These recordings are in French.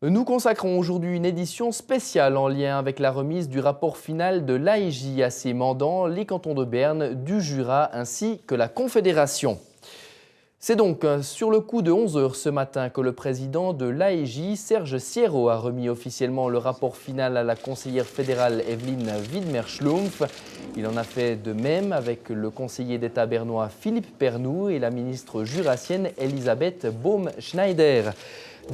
Nous consacrons aujourd'hui une édition spéciale en lien avec la remise du rapport final de l'AEJ à ses mandants, les cantons de Berne, du Jura ainsi que la Confédération. C'est donc sur le coup de 11 h ce matin que le président de l'AEJ, Serge Sierro, a remis officiellement le rapport final à la conseillère fédérale Evelyne Widmer-Schlumpf. Il en a fait de même avec le conseiller d'État bernois Philippe Pernou et la ministre jurassienne Elisabeth Baum-Schneider.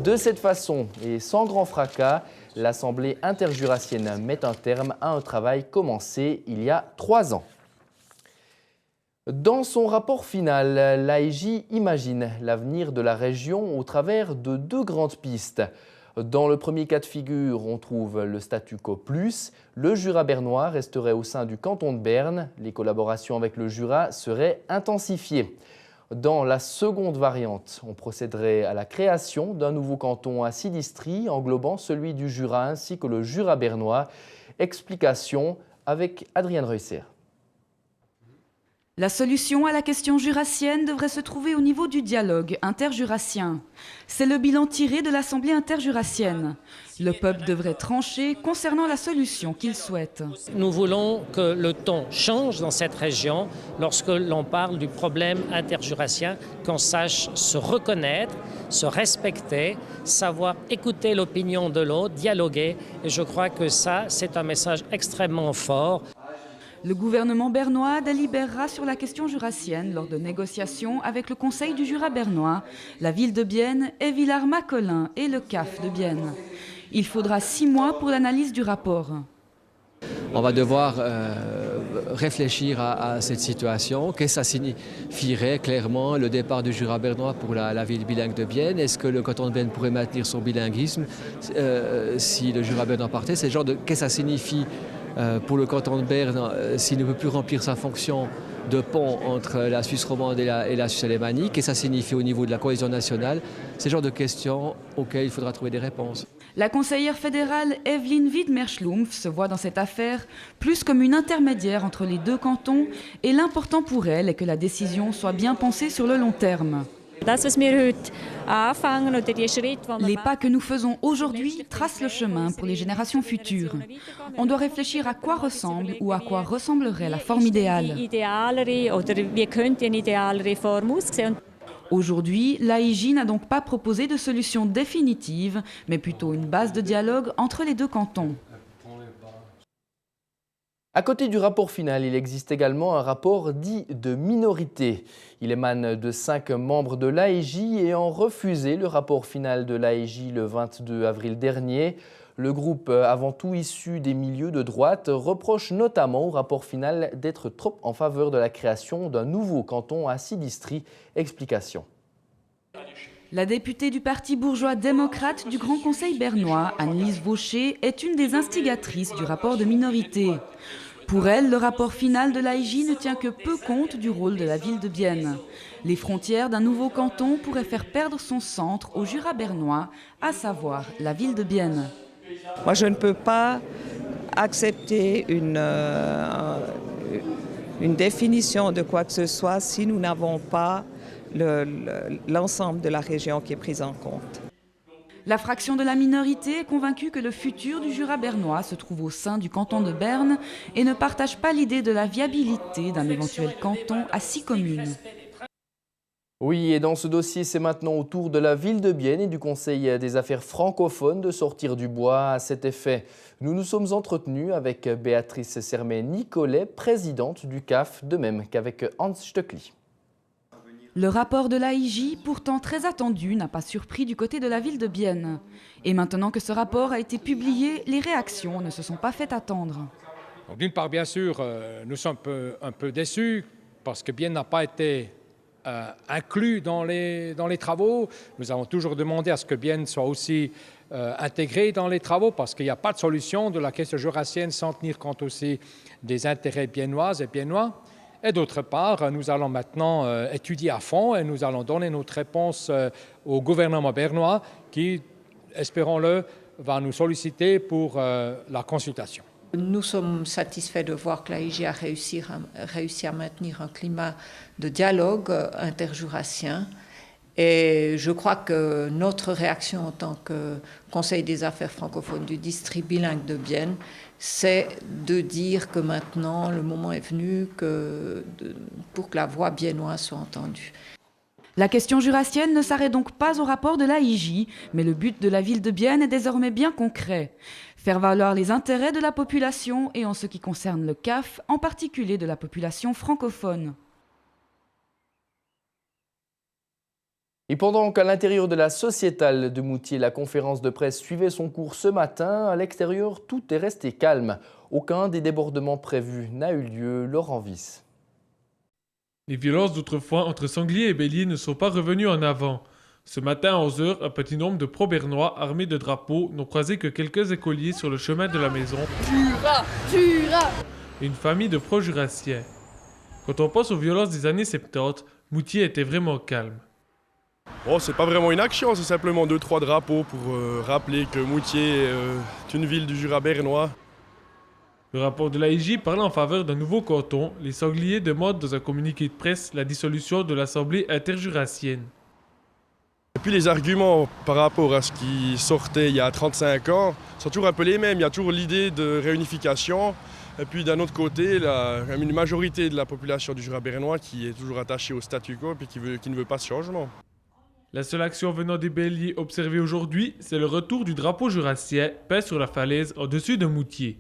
De cette façon et sans grand fracas, l'Assemblée interjurassienne met un terme à un travail commencé il y a 3 ans. Dans son rapport final, l'AEJ imagine l'avenir de la région au travers de 2 grandes pistes. Dans le premier cas de figure, on trouve le statu quo plus. Le Jura bernois resterait au sein du canton de Berne. Les collaborations avec le Jura seraient intensifiées. Dans la seconde variante, on procéderait à la création d'un nouveau canton à 6 districts, englobant celui du Jura ainsi que le Jura bernois. Explication avec Adrienne Reusser. La solution à la question jurassienne devrait se trouver au niveau du dialogue interjurassien. C'est le bilan tiré de l'Assemblée interjurassienne. Le peuple devrait trancher concernant la solution qu'il souhaite. Nous voulons que le ton change dans cette région lorsque l'on parle du problème interjurassien, qu'on sache se reconnaître, se respecter, savoir écouter l'opinion de l'autre, dialoguer. Et je crois que ça, c'est un message extrêmement fort. Le gouvernement bernois délibérera sur la question jurassienne lors de négociations avec le Conseil du Jura bernois, la ville de Bienne et Villars-Macolin et le CAF de Bienne. Il faudra 6 mois pour l'analyse du rapport. On va devoir réfléchir à cette situation. Qu'est-ce que ça signifierait clairement le départ du Jura bernois pour la ville bilingue de Bienne? Est-ce que le canton de Bienne pourrait maintenir son bilinguisme si le Jura bernois partait? C'est le genre de qu'est-ce que ça signifie pour le canton de Berne s'il ne peut plus remplir sa fonction de pont entre la Suisse romande et la Suisse alémanique, et ça signifie au niveau de la cohésion nationale. C'est le genre de questions auxquelles il faudra trouver des réponses. La conseillère fédérale Evelyne Widmer-Schlumpf se voit dans cette affaire plus comme une intermédiaire entre les 2 cantons, et l'important pour elle est que la décision soit bien pensée sur le long terme. Les pas que nous faisons aujourd'hui tracent le chemin pour les générations futures. On doit réfléchir à quoi ressemble ou à quoi ressemblerait la forme idéale. Aujourd'hui, l'AEJ n'a donc pas proposé de solution définitive, mais plutôt une base de dialogue entre les 2 cantons. À côté du rapport final, il existe également un rapport dit de minorité. Il émane de 5 membres de l'AEJ ayant refusé le rapport final de l'AEJ le 22 avril dernier. Le groupe, avant tout issu des milieux de droite, reproche notamment au rapport final d'être trop en faveur de la création d'un nouveau canton à 6 districts. Explication. La députée du Parti bourgeois démocrate du Grand Conseil bernois, Anne-Lise Vaucher, est une des instigatrices du rapport de minorité. Pour elle, le rapport final de l'AEJ ne tient que peu compte du rôle de la ville de Bienne. Les frontières d'un nouveau canton pourraient faire perdre son centre au Jura bernois, à savoir la ville de Bienne. Moi, je ne peux pas accepter une définition de quoi que ce soit si nous n'avons pas l'ensemble de la région qui est prise en compte. La fraction de la minorité est convaincue que le futur du Jura bernois se trouve au sein du canton de Berne et ne partage pas l'idée de la viabilité d'un éventuel canton à 6 communes. Oui, et dans ce dossier, c'est maintenant au tour de la ville de Bienne et du Conseil des affaires francophones de sortir du bois. À cet effet, nous nous sommes entretenus avec Béatrice Sermet-Nicolet, présidente du CAF, de même qu'avec Hans Stöckli. Le rapport de l'AEJ, pourtant très attendu, n'a pas surpris du côté de la ville de Bienne. Et maintenant que ce rapport a été publié, les réactions ne se sont pas fait attendre. D'une part, bien sûr, nous sommes un peu déçus parce que Bienne n'a pas été inclus dans les travaux. Nous avons toujours demandé à ce que Bienne soit aussi intégré dans les travaux parce qu'il n'y a pas de solution de la question jurassienne sans tenir compte aussi des intérêts biennoises et biennois. Et d'autre part, nous allons maintenant étudier à fond et nous allons donner notre réponse au gouvernement bernois qui, espérons-le, va nous solliciter pour la consultation. Nous sommes satisfaits de voir que l'AEJ a réussi à maintenir un climat de dialogue interjurassien Et je crois que notre réaction en tant que Conseil des affaires francophones du district bilingue de Bienne, c'est de dire que maintenant le moment est venu pour que la voix biennoise soit entendue. La question jurassienne ne s'arrête donc pas au rapport de l'AIJ, mais le but de la ville de Bienne est désormais bien concret. Faire valoir les intérêts de la population et en ce qui concerne le CAF, en particulier de la population francophone. Et pendant qu'à l'intérieur de la sociétale de Moutier, la conférence de presse suivait son cours ce matin, à l'extérieur, tout est resté calme. Aucun des débordements prévus n'a eu lieu. Laurent Wyss. Les violences d'autrefois entre sangliers et béliers ne sont pas revenues en avant. Ce matin à 11h, un petit nombre de pro-bernois armés de drapeaux n'ont croisé que quelques écoliers sur le chemin de la maison. Jura, Jura. Et une famille de pro-jurassiens. Quand on pense aux violences des années 70, Moutier était vraiment calme. Oh, c'est pas vraiment une action, c'est simplement 2-3 drapeaux pour rappeler que Moutier est une ville du Jura bernois. Le rapport de l'AIJ parle en faveur d'un nouveau canton. Les sangliers demandent dans un communiqué de presse la dissolution de l'Assemblée interjurassienne. Et puis les arguments par rapport à ce qui sortait il y a 35 ans sont toujours un peu les mêmes. Il y a toujours l'idée de réunification. Et puis d'un autre côté, une majorité de la population du Jura bernois qui est toujours attachée au statu quo et qui ne veut pas ce changement. La seule action venant des béliers observée aujourd'hui, c'est le retour du drapeau jurassien peint sur la falaise au-dessus de Moutier.